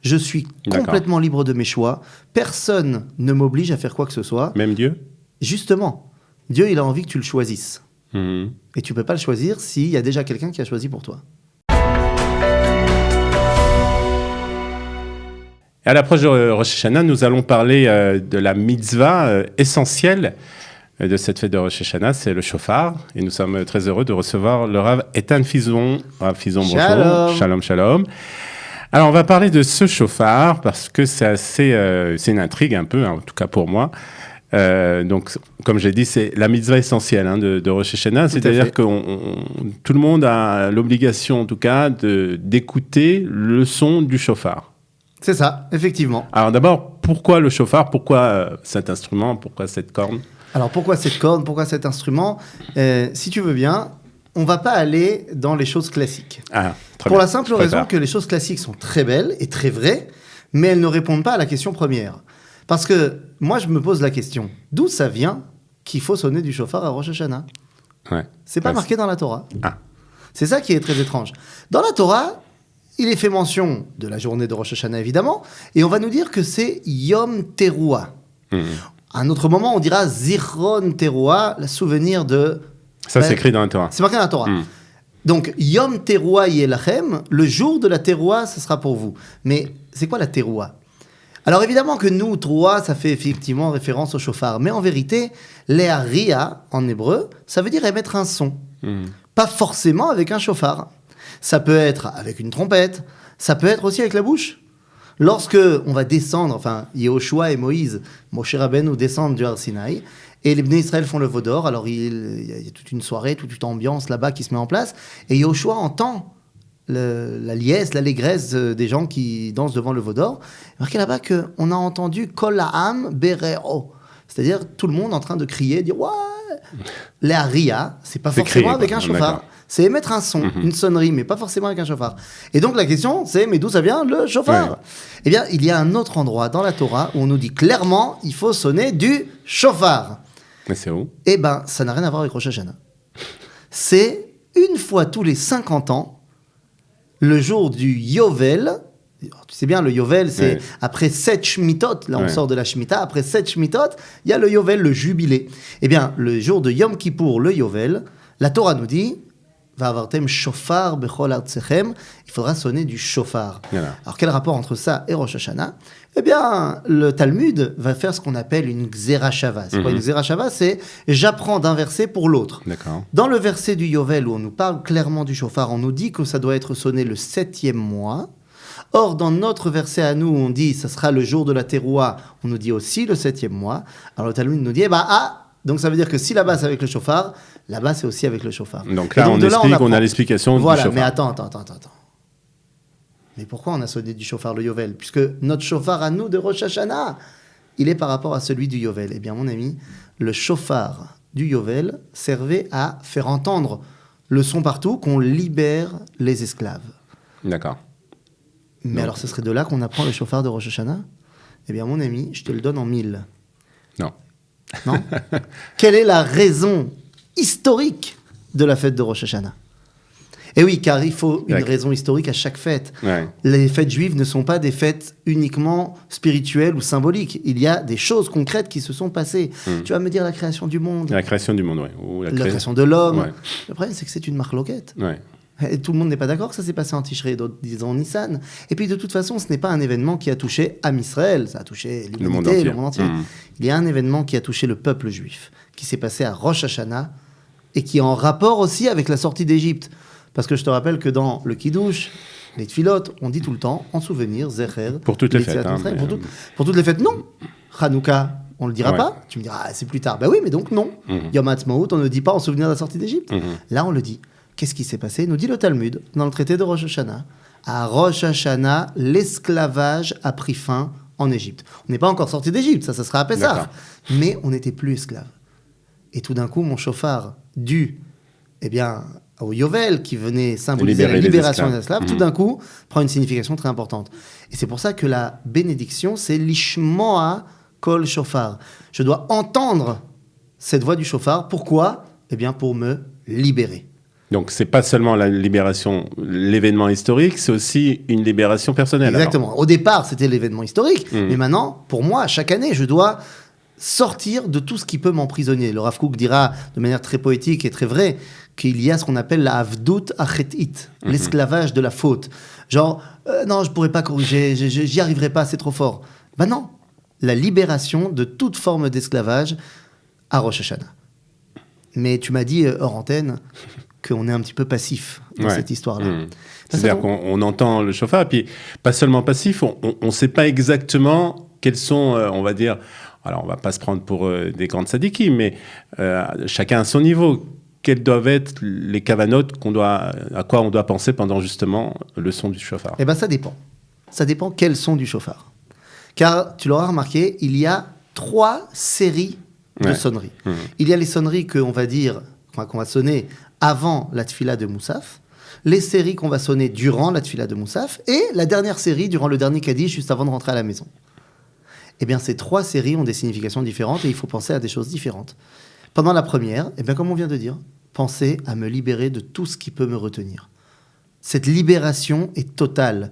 Je suis complètement libre de mes choix. Personne ne m'oblige à faire quoi que ce soit. Même Dieu ? Justement, Dieu, il a envie que tu le choisisses. Mhm. Et tu ne peux pas le choisir s'il y a déjà quelqu'un qui a choisi pour toi. À l'approche de Rosh Hashanah, nous allons parler de la mitzvah essentielle de cette fête de Rosh Hashanah, c'est le shofar. Et nous sommes très heureux de recevoir le Rav Eitan Fison. Rav Fison, bonjour. Shalom. Shalom, shalom. Alors, on va parler de ce shofar parce que c'est c'est une intrigue un peu, hein, en tout cas pour moi. Donc, comme j'ai dit, c'est la mitzvah essentielle de Rosh Hashanah. C'est-à-dire que tout le monde a l'obligation, en tout cas, d'écouter le son du shofar. C'est ça, effectivement. Alors d'abord, pourquoi le shofar ? Pourquoi cet instrument ? Pourquoi cette corne ? Alors pourquoi cette corne ? Pourquoi cet instrument ? Si tu veux bien, on ne va pas aller dans les choses classiques. Ah, très Pour bien. la simple raison que les choses classiques sont très belles et très vraies, mais elles ne répondent pas à la question première. Parce que moi, je me pose la question, d'où ça vient qu'il faut sonner du shofar à Rosh Hashanah ? Ouais. C'est pas marqué dans la Torah. Ah. C'est ça qui est très étrange. Dans la Torah, il est fait mention de la journée de Rosh Hashanah, évidemment, et on va nous dire que c'est Yom Teruah. À un autre moment, on dira Zichron Teruah, le souvenir de... Ça, c'est écrit dans la Torah. C'est marqué dans la Torah. Donc, Yom Teruah Yelachem, le jour de la Teruah, ce sera pour vous. Mais c'est quoi la Teruah ? Alors évidemment que nous, Teruah, ça fait effectivement référence au shofar. Mais en vérité, Le'aria, en hébreu, ça veut dire émettre un son. Pas forcément avec un shofar. Ça peut être avec une trompette, ça peut être aussi avec la bouche. Lorsque on va descendre, enfin, Yehoshua et Moïse, Moshe Rabbeinu descendent du Har Sinaï, et les Bnei Israël font le veau d'or, alors il y a toute une soirée, toute une ambiance là-bas qui se met en place, et Yehoshua entend la liesse, l'allégresse des gens qui dansent devant le veau d'or. Marquez là-bas qu'on a entendu Kol ha'am bereo, c'est-à-dire tout le monde en train de crier, dire « Ouais !» L'Aria, c'est pas forcément crier, avec un shofar. C'est émettre un son, une sonnerie, mais pas forcément avec un shofar. Et donc la question, c'est, mais d'où ça vient le shofar ? Eh bien, il y a un autre endroit dans la Torah où on nous dit clairement, il faut sonner du shofar. Mais c'est où ? Eh bien, ça n'a rien à voir avec Rosh Hashanah. C'est une fois tous les 50 ans, le jour du Yovel. Alors, tu sais bien, le Yovel, c'est après 7 Shmitot. Là, on sort de la Shemitah. Après 7 Shmitot, il y a le Yovel, le jubilé. Eh bien, le jour de Yom Kippour, le Yovel, la Torah nous dit Va'avartem shofar bechol artsechem. Il faudra sonner du shofar. Voilà. Alors, quel rapport entre ça et Rosh Hashanah ? Eh bien, le Talmud va faire ce qu'on appelle une Xerashava. C'est quoi une Xerashava ? C'est j'apprends d'un verset pour l'autre. D'accord. Dans le verset du Yovel, où on nous parle clairement du shofar, on nous dit que ça doit être sonné le 7e mois. Or, dans notre verset à nous, on dit ça sera le jour de la Teruah, on nous dit aussi le 7e mois. Alors le Talmud nous dit, donc ça veut dire que si là-bas c'est avec le shofar, là-bas c'est aussi avec le shofar. Donc là, on a l'explication du shofar. Mais attends. Mais pourquoi on a sonné du shofar le Yovel ? Puisque notre shofar à nous de Rosh Hashanah, il est par rapport à celui du Yovel. Eh bien, mon ami, le shofar du Yovel servait à faire entendre le son partout, qu'on libère les esclaves. D'accord. Mais alors, ce serait de là qu'on apprend le shofar de Rosh Hashanah ? Eh bien, mon ami, je te le donne en 1000. Non. Non ? Quelle est la raison historique de la fête de Rosh Hashanah ? Eh oui, car il faut une raison historique à chaque fête. Ouais. Les fêtes juives ne sont pas des fêtes uniquement spirituelles ou symboliques. Il y a des choses concrètes qui se sont passées. Tu vas me dire la création du monde. La création du monde, oui. Ou la création de l'homme. Ouais. Le problème, c'est que c'est une marloquette. Ouais. Et tout le monde n'est pas d'accord que ça s'est passé en Tishrei, d'autres disent en Nissan. Et puis de toute façon, ce n'est pas un événement qui a touché Am Israël, ça a touché l'humanité, le monde entier. Il y a un événement qui a touché le peuple juif, qui s'est passé à Rosh Hashanah, et qui est en rapport aussi avec la sortie d'Égypte. Parce que je te rappelle que dans le Kiddush, les Tfilot, on dit tout le temps, en souvenir, Zecher. Pour toutes les fêtes. Pour toutes les fêtes, non. Hanouka, on ne le dira pas. Tu me diras, c'est plus tard. Ben oui, mais donc non. Yom HaTzmaut, on ne dit pas en souvenir de la sortie d'Égypte. Là, on le dit. Qu'est-ce qui s'est passé ? Nous dit le Talmud, dans le traité de Rosh Hashanah. À Rosh Hashanah, l'esclavage a pris fin en Égypte. On n'est pas encore sorti d'Égypte, ça sera à Pessah. Mais on n'était plus esclaves. Et tout d'un coup, mon shofar, dû au Yovel, qui venait symboliser la libération des esclaves, tout d'un coup, prend une signification très importante. Et c'est pour ça que la bénédiction, c'est l'ishmoa kol shofar. Je dois entendre cette voix du shofar. Pourquoi ? Eh bien, pour me libérer. Donc, c'est pas seulement la libération, l'événement historique, c'est aussi une libération personnelle. Exactement. Alors. Au départ, c'était l'événement historique, mais maintenant, pour moi, chaque année, je dois sortir de tout ce qui peut m'emprisonner. Le Rav Kook dira de manière très poétique et très vraie qu'il y a ce qu'on appelle la avdout achet'it, l'esclavage de la faute. Genre, non, je pourrais pas corriger, j'y arriverai pas, c'est trop fort. Ben non, la libération de toute forme d'esclavage à Rosh Hashanah. Mais tu m'as dit, hors antenne, qu'on est un petit peu passif dans cette histoire-là. C'est-à-dire qu'on entend le chauffard, et puis pas seulement passif, on ne sait pas exactement quels sont, on va dire, alors on ne va pas se prendre pour des grandes sadikim, mais chacun à son niveau. Quelles doivent être les kavanotes à quoi on doit penser pendant justement le son du chauffard? Eh bien, ça dépend. Ça dépend quel son du chauffard. Car, tu l'auras remarqué, il y a 3 séries de sonneries. Il y a les sonneries qu'on va sonner avant la tfila de Moussaf, les séries qu'on va sonner durant la tfila de Moussaf, et la dernière série durant le dernier Kaddish, juste avant de rentrer à la maison. Eh bien, ces 3 séries ont des significations différentes et il faut penser à des choses différentes. Pendant la première, eh bien, comme on vient de dire, pensez à me libérer de tout ce qui peut me retenir. Cette libération est totale.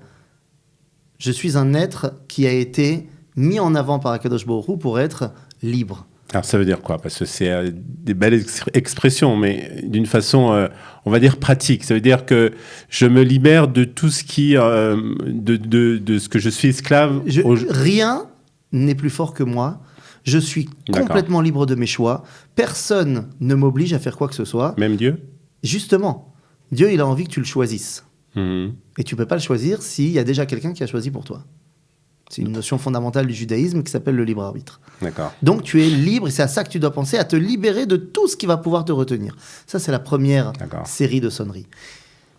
Je suis un être qui a été mis en avant par Akadosh Baruch Hu pour être libre. Alors ça veut dire quoi? Parce que c'est des belles expressions, mais d'une façon, on va dire pratique. Ça veut dire que je me libère de tout ce qui, de ce que je suis esclave. Rien n'est plus fort que moi. Je suis complètement libre de mes choix. Personne ne m'oblige à faire quoi que ce soit. Même Dieu? Justement, Dieu, il a envie que tu le choisisses. Et tu ne peux pas le choisir s'il y a déjà quelqu'un qui a choisi pour toi. C'est une notion fondamentale du judaïsme qui s'appelle le libre arbitre. D'accord. Donc tu es libre, et c'est à ça que tu dois penser, à te libérer de tout ce qui va pouvoir te retenir. Ça, c'est la première série de sonneries.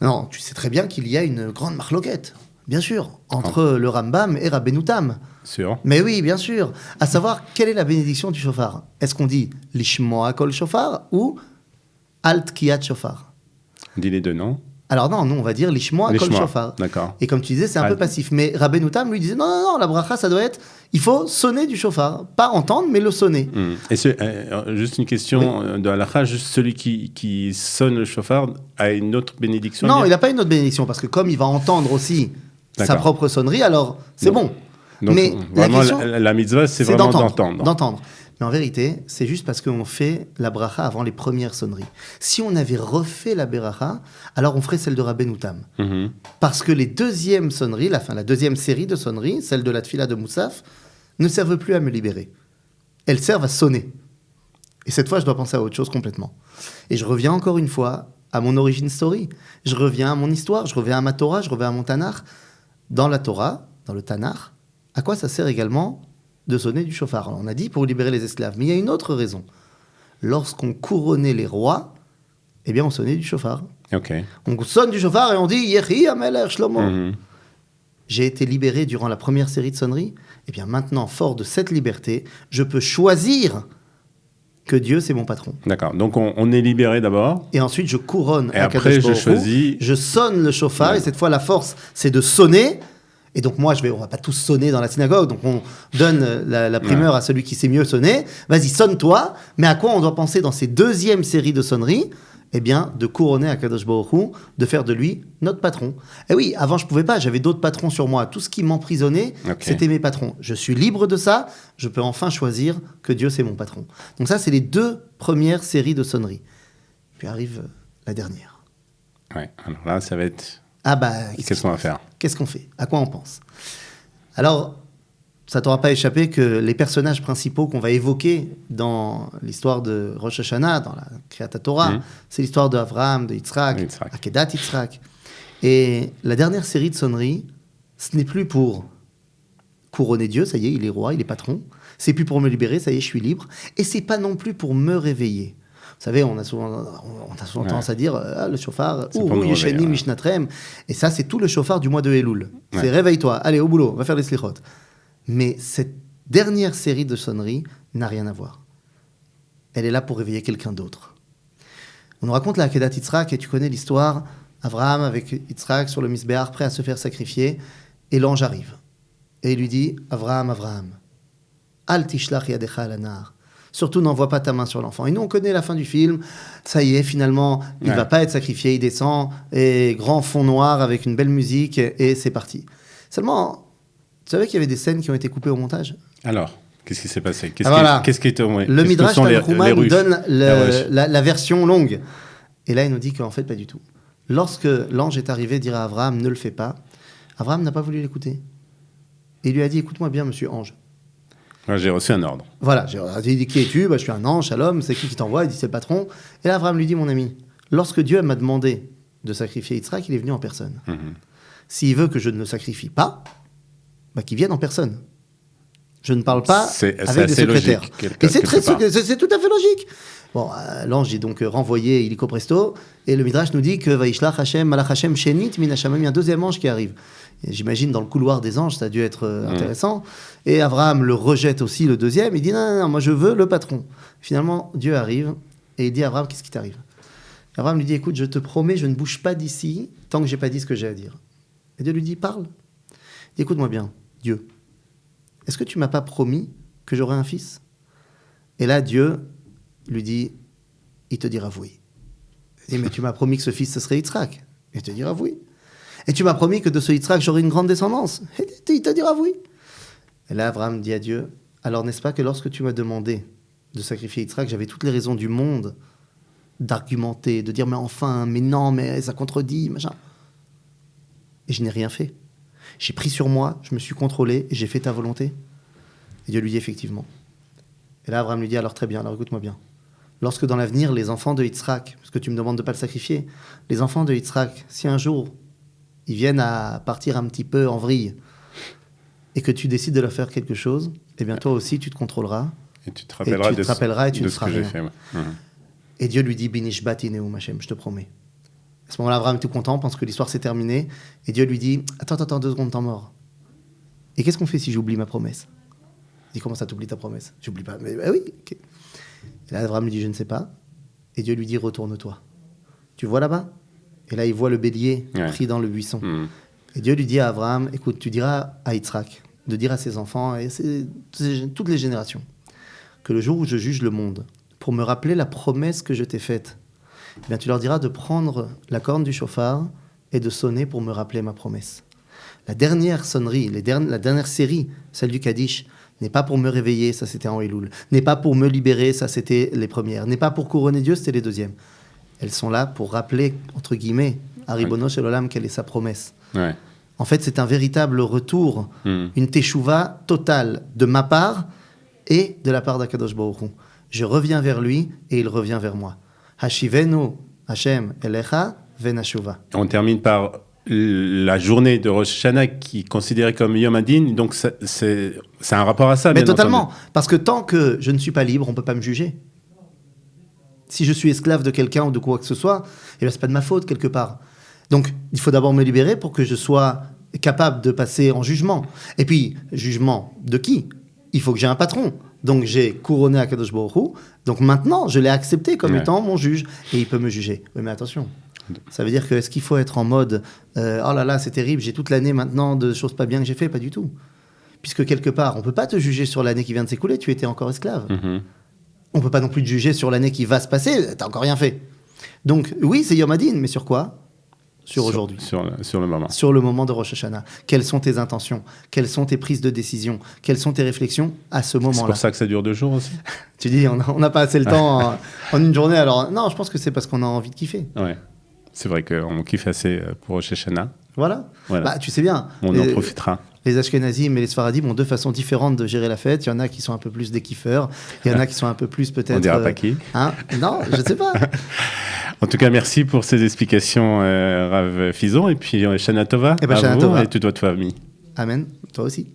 Non, tu sais très bien qu'il y a une grande marloquette, bien sûr, entre le Rambam et Rabbeinu Tam. Sûr. Mais oui, bien sûr. À savoir, quelle est la bénédiction du shofar? Est-ce qu'on dit lishmoa kol shofar ou alt kiyat shofar? On dit les deux, non? Alors non, nous on va dire lishmoa kol shofar. D'accord. Et comme tu disais, c'est un peu passif. Mais Rabbeinu Tam lui disait non, la bracha ça doit être, il faut sonner du shofar, pas entendre mais le sonner. Et juste une question de halakha, juste celui qui sonne le shofar a une autre bénédiction? Non, il n'a pas une autre bénédiction parce que comme il va entendre aussi sa propre sonnerie, alors c'est bon. Donc, mais vraiment, la mitzvah, c'est vraiment d'entendre. Mais en vérité, c'est juste parce qu'on fait la bracha avant les premières sonneries. Si on avait refait la bracha, alors on ferait celle de Rabbeinu Tam. Parce que les deuxièmes sonneries, la deuxième série de sonneries, celle de la tfila de Moussaf, ne servent plus à me libérer. Elles servent à sonner. Et cette fois, je dois penser à autre chose complètement. Et je reviens encore une fois à mon origin story. Je reviens à mon histoire, je reviens à ma Torah, je reviens à mon Tanakh. Dans la Torah, dans le Tanakh, à quoi ça sert également de sonner du shofar? Alors, on a dit pour libérer les esclaves, mais il y a une autre raison. Lorsqu'on couronnait les rois, eh bien on sonnait du shofar. On sonne du shofar et on dit Yehi Amelech Shlomo. J'ai été libéré durant la première série de sonneries. Eh bien maintenant, fort de cette liberté, je peux choisir que Dieu c'est mon patron. D'accord. Donc on est libéré d'abord. Et ensuite je couronne. Et après je choisis. Je sonne le shofar et cette fois la force c'est de sonner. Et donc moi, on va pas tous sonner dans la synagogue, donc on donne la primeur à celui qui sait mieux sonner. Vas-y, sonne-toi. Mais à quoi on doit penser dans ces deuxièmes séries de sonneries? Eh bien, de couronner Akadosh Baruch Hu, de faire de lui notre patron. Et oui, avant je pouvais pas, j'avais d'autres patrons sur moi. Tout ce qui m'emprisonnait, c'était mes patrons. Je suis libre de ça, je peux enfin choisir que Dieu c'est mon patron. Donc ça, c'est les 2 premières séries de sonneries. Puis arrive la dernière. Ouais, alors là, ça va être... Qu'est-ce qu'on va faire? Qu'est-ce qu'on fait? À quoi on pense? Alors, ça t'aura pas échappé que les personnages principaux qu'on va évoquer dans l'histoire de Rosh Hashanah, dans la Kriyat Torah, c'est l'histoire d'Avraham, de Yitzhak, Akedat Yitzhak. Et la dernière série de sonneries, ce n'est plus pour couronner Dieu, ça y est, il est roi, il est patron. C'est plus pour me libérer, ça y est, je suis libre. Et c'est pas non plus pour me réveiller. Vous savez, on a souvent tendance à dire le shofar, Yesheni Mishnatrem. Et ça, c'est tout le shofar du mois de Elul. C'est réveille-toi, allez au boulot, va faire les slichot. Mais cette dernière série de sonneries n'a rien à voir. Elle est là pour réveiller quelqu'un d'autre. On nous raconte la Akedat Yitzhak, et tu connais l'histoire, Avraham avec Yitzhak sur le Misbéach, prêt à se faire sacrifier, et l'ange arrive. Et il lui dit, Avraham, Al tishlach yadecha al anar. Surtout, n'envoie pas ta main sur l'enfant. Et nous, on connaît la fin du film. Ça y est, finalement, il va pas être sacrifié. Il descend, et grand fond noir avec une belle musique, et c'est parti. Seulement, tu savais qu'il y avait des scènes qui ont été coupées au montage? Alors, qu'est-ce qui s'est passé? Qu'est-ce qui était Le Midrash Tanchuma nous donne la version longue. Et là, il nous dit qu'en fait, pas du tout. Lorsque l'ange est arrivé dire à Abraham, ne le fais pas, Abraham n'a pas voulu l'écouter. Et il lui a dit, écoute-moi bien, monsieur ange. Ouais, j'ai reçu un ordre. Voilà, il dit, qui es-tu? Je suis un ange, shalom, c'est qui t'envoie? Il dit, c'est le patron. Et là, Abraham lui dit, mon ami, lorsque Dieu m'a demandé de sacrifier Yitzhak, il est venu en personne. S'il veut que je ne le sacrifie pas, qu'il vienne en personne. Je ne parle pas avec des secrétaires. Et c'est tout à fait logique. Bon, l'ange est donc renvoyé illico presto, et le Midrash nous dit que Vaishlach Hashem, Malach Hashem, Shenit, Min Hashamim, il y a un deuxième ange qui arrive. Et j'imagine dans le couloir des anges, ça a dû être intéressant. Et Abraham le rejette aussi, le deuxième. Il dit non, moi je veux le patron. Finalement, Dieu arrive et il dit à Abraham, qu'est-ce qui t'arrive? Abraham lui dit, écoute, je te promets, je ne bouge pas d'ici tant que j'ai pas dit ce que j'ai à dire. Et Dieu lui dit, parle. Il dit, écoute-moi bien, Dieu, est-ce que tu m'as pas promis que j'aurais un fils? Et là, Dieu lui dit, il te dira oui. Il dit, mais tu m'as promis que ce fils, ce serait Yitzhak. Il te dira oui. Et tu m'as promis que de ce Yitzhak, j'aurais une grande descendance. Et il te dira oui. Et là, Abraham dit à Dieu, alors n'est-ce pas que lorsque tu m'as demandé de sacrifier Yitzhak, j'avais toutes les raisons du monde d'argumenter, de dire, mais enfin, mais non, mais ça contredit, machin. Et je n'ai rien fait. J'ai pris sur moi, je me suis contrôlé et j'ai fait ta volonté. Et Dieu lui dit effectivement. Et là, Abraham lui dit, alors très bien, alors écoute-moi bien. Lorsque dans l'avenir, les enfants de Yitzhak, parce que tu me demandes de ne pas le sacrifier, les enfants de Yitzhak, si un jour, ils viennent à partir un petit peu en vrille, et que tu décides de leur faire quelque chose, eh bien toi aussi, tu te contrôleras. Et tu te rappelleras et tu ne feras rien. Et Dieu lui dit, Binishbati Neum Hashem, je te promets. À ce moment-là, Abraham est tout content, pense que l'histoire s'est terminée, et Dieu lui dit, attends 2 secondes, t'es mort. Et qu'est-ce qu'on fait si j'oublie ma promesse? Il dit, comment ça t'oublies ta promesse? J'oublie pas. Mais oui. Okay. Et là, Abraham lui dit, je ne sais pas. Et Dieu lui dit, retourne-toi. Tu vois là-bas? Et là, il voit le bélier pris dans le buisson. Et Dieu lui dit à Abraham, écoute, tu diras à Yitzhak, de dire à ses enfants, et toutes les générations, que le jour où je juge le monde, pour me rappeler la promesse que je t'ai faite, eh bien, tu leur diras de prendre la corne du chauffard et de sonner pour me rappeler ma promesse. La dernière sonnerie, la dernière série, celle du Kaddish, n'est pas pour me réveiller, ça c'était en Elul. N'est pas pour me libérer, ça c'était les premières. N'est pas pour couronner Dieu, c'était les deuxièmes. Elles sont là pour rappeler, entre guillemets, à Ribono Shel Olam, quelle est sa promesse. Ouais. En fait, c'est un véritable retour, une teshuva totale de ma part et de la part d'Akadosh Baruch Hu. Je reviens vers lui et il revient vers moi. Hashivenu Hashem Elecha Venashuva. On termine par la journée de Rosh Hashanah qui est considérée comme Yom Hadin, donc c'est un rapport à ça. Mais totalement, entendu. Parce que tant que je ne suis pas libre, on ne peut pas me juger. Si je suis esclave de quelqu'un ou de quoi que ce soit, eh bien, ce n'est pas de ma faute quelque part. Donc, il faut d'abord me libérer pour que je sois capable de passer en jugement. Et puis, jugement de qui? Il faut que j'ai un patron. Donc, j'ai couronné Akadosh Baruch Hu. Donc, maintenant, je l'ai accepté comme étant mon juge. Et il peut me juger. Oui, mais attention. Ça veut dire que est-ce qu'il faut être en mode oh là là, c'est terrible, j'ai toute l'année maintenant de choses pas bien que j'ai fait? Pas du tout. Puisque quelque part, on ne peut pas te juger sur l'année qui vient de s'écouler, tu étais encore esclave. On ne peut pas non plus te juger sur l'année qui va se passer, tu n'as encore rien fait. Donc, oui, c'est Yom Hadin, mais sur quoi? Sur aujourd'hui. Sur le moment. Sur le moment de Rosh Hashanah. Quelles sont tes intentions? Quelles sont tes prises de décision? Quelles sont tes réflexions à ce moment-là? C'est pour ça que ça dure 2 jours aussi? Tu dis, on n'a pas assez le temps en une journée. Alors, non, je pense que c'est parce qu'on a envie de kiffer. Ouais. C'est vrai qu'on kiffe assez pour Rosh Hashanah. Voilà. Bah, tu sais bien. On en profitera. Les Ashkenazim et les Sfaradim ont 2 façons différentes de gérer la fête. Il y en a qui sont un peu plus des kiffeurs. Il y en a qui sont un peu plus peut-être... On dira pas qui. Non, je ne sais pas. En tout cas, merci pour ces explications, Rav Fison. Et puis, Shana Tova. Shana Tova. Et toute votre famille. Amen. Toi aussi.